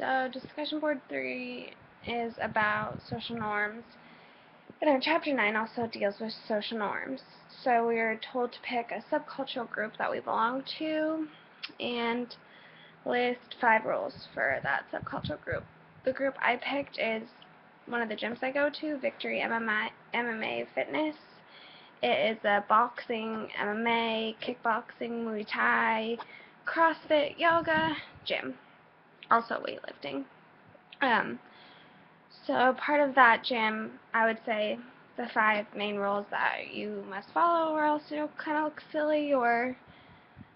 So discussion board 3 is about social norms. And our chapter 9 also deals with social norms. So we are told to pick a subcultural group that we belong to and list 5 rules for that subcultural group. The group I picked is one of the gyms I go to, Victory MMA Fitness. It is a boxing, MMA, kickboxing, Muay Thai, CrossFit, yoga gym. Also weightlifting. Um, so part of that gym, I would say the 5 main rules that you must follow, or else you'll kind of look silly, or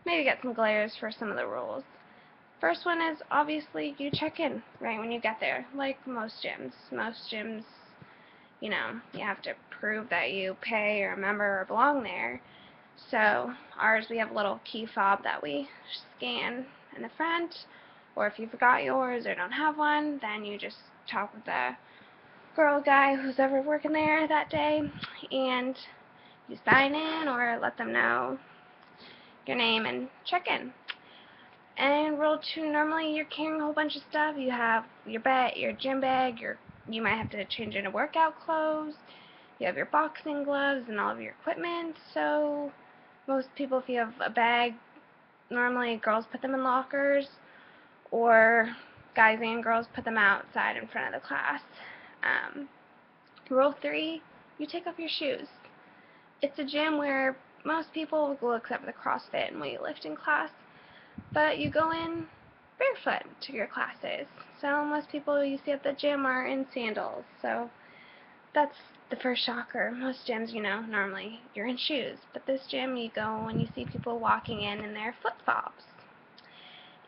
maybe get some glares for some of the rules. First one is obviously you check in right when you get there, like most gyms. Most gyms, you have to prove that you pay or member or belong there. So ours, we have a little key fob that we scan in the front, or if you forgot yours or don't have one, then you just talk with the girl guy who's ever working there that day, and you sign in or let them know your name and check in. And rule 2, normally you're carrying a whole bunch of stuff. You have your gym bag, you might have to change into workout clothes, you have your boxing gloves and all of your equipment. So most people, if you have a bag, normally girls put them in lockers, or guys and girls put them outside in front of the class. Rule 3, you take off your shoes. It's a gym where most people will go except for the CrossFit and weightlifting class, but you go in barefoot to your classes. So most people you see at the gym are in sandals. So that's the first shocker. Most gyms, normally you're in shoes, but this gym you go and you see people walking in their flip-flops.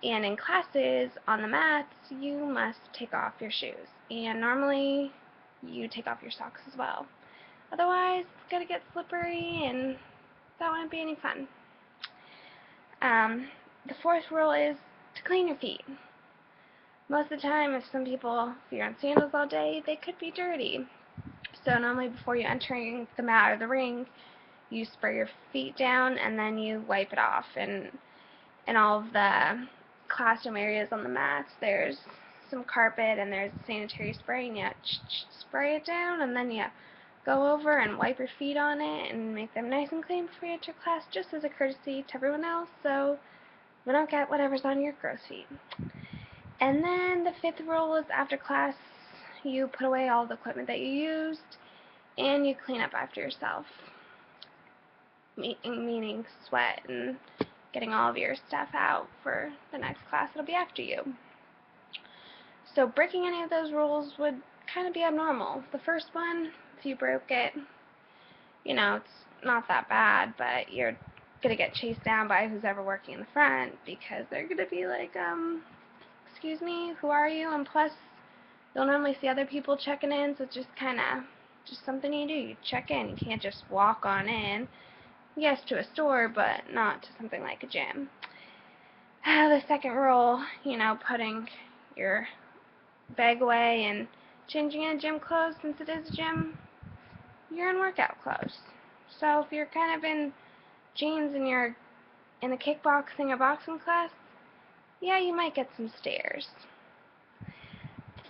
And in classes, on the mats, you must take off your shoes. And normally you take off your socks as well. Otherwise, it's going to get slippery, and that wouldn't be any fun. The fourth rule is to clean your feet. Most of the time, if you're in sandals all day, they could be dirty. So normally before you entering the mat or the ring, you spray your feet down and then you wipe it off. And in all of the classroom areas on the mats, there's some carpet and there's sanitary spray, and you spray it down, and then you go over and wipe your feet on it and make them nice and clean before you enter class, just as a courtesy to everyone else, so we don't get whatever's on your gross feet. And then the 5th rule is after class, you put away all the equipment that you used and you clean up after yourself, meaning sweat and getting all of your stuff out for the next class that'll be after you. So breaking any of those rules would kind of be abnormal. The first one, if you broke it, it's not that bad, but you're going to get chased down by who's ever working in the front, because they're going to be like, excuse me, who are you? And plus, you'll normally see other people checking in, so it's just something you do. You check in. You can't just walk on in. Yes, to a store, but not to something like a gym. The second rule, putting your bag away and changing in gym clothes. Since it is a gym, you're in workout clothes. So if you're kind of in jeans and you're in the kickboxing or boxing class, yeah, you might get some stares.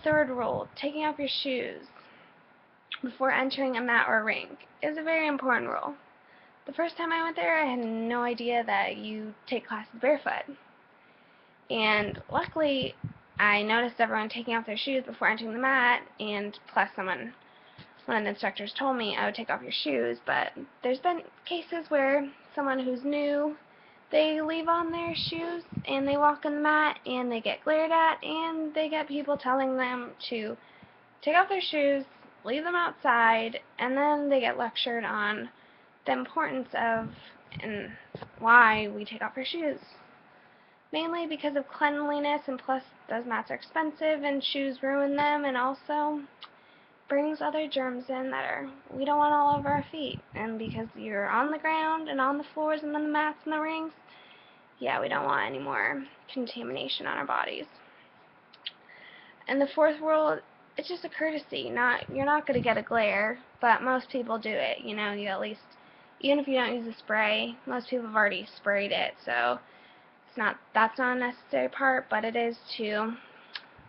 Third rule, taking off your shoes before entering a mat or a ring is a very important rule. The first time I went there, I had no idea that you take classes barefoot. And luckily, I noticed everyone taking off their shoes before entering the mat, and plus one of the instructors told me I would take off your shoes, but there's been cases where someone who's new, they leave on their shoes and they walk on the mat and they get glared at, and they get people telling them to take off their shoes, leave them outside, and then they get lectured on the importance of and why we take off our shoes. Mainly because of cleanliness, and plus those mats are expensive and shoes ruin them, and also brings other germs in that we don't want all over our feet. And because you're on the ground and on the floors and on the mats and the rings, yeah, we don't want any more contamination on our bodies. And the 4th rule, it's just a courtesy. You're not going to get a glare, but most people do it. You at least, even if you don't use the spray, most people have already sprayed it, so that's not a necessary part, but it is to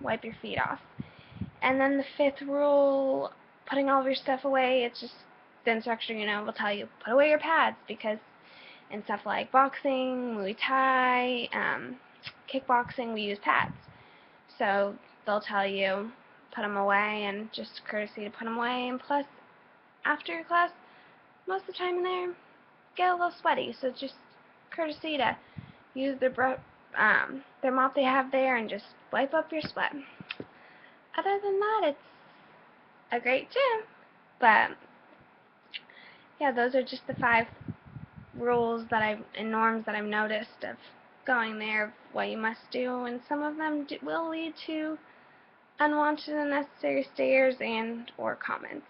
wipe your feet off. And then the fifth rule, putting all of your stuff away, it's just the instructor, will tell you, put away your pads, because in stuff like boxing, Muay Thai, kickboxing, we use pads. So they'll tell you, put them away, and just courtesy to put them away. And plus, after your class, most of the time in there, get a little sweaty, so just courtesy to use their mop they have there and just wipe up your sweat. Other than that, it's a great gym. But yeah, those are just the 5 rules and norms that I've noticed of going there, of what you must do, and some of them will lead to unwanted and unnecessary stares and or comments.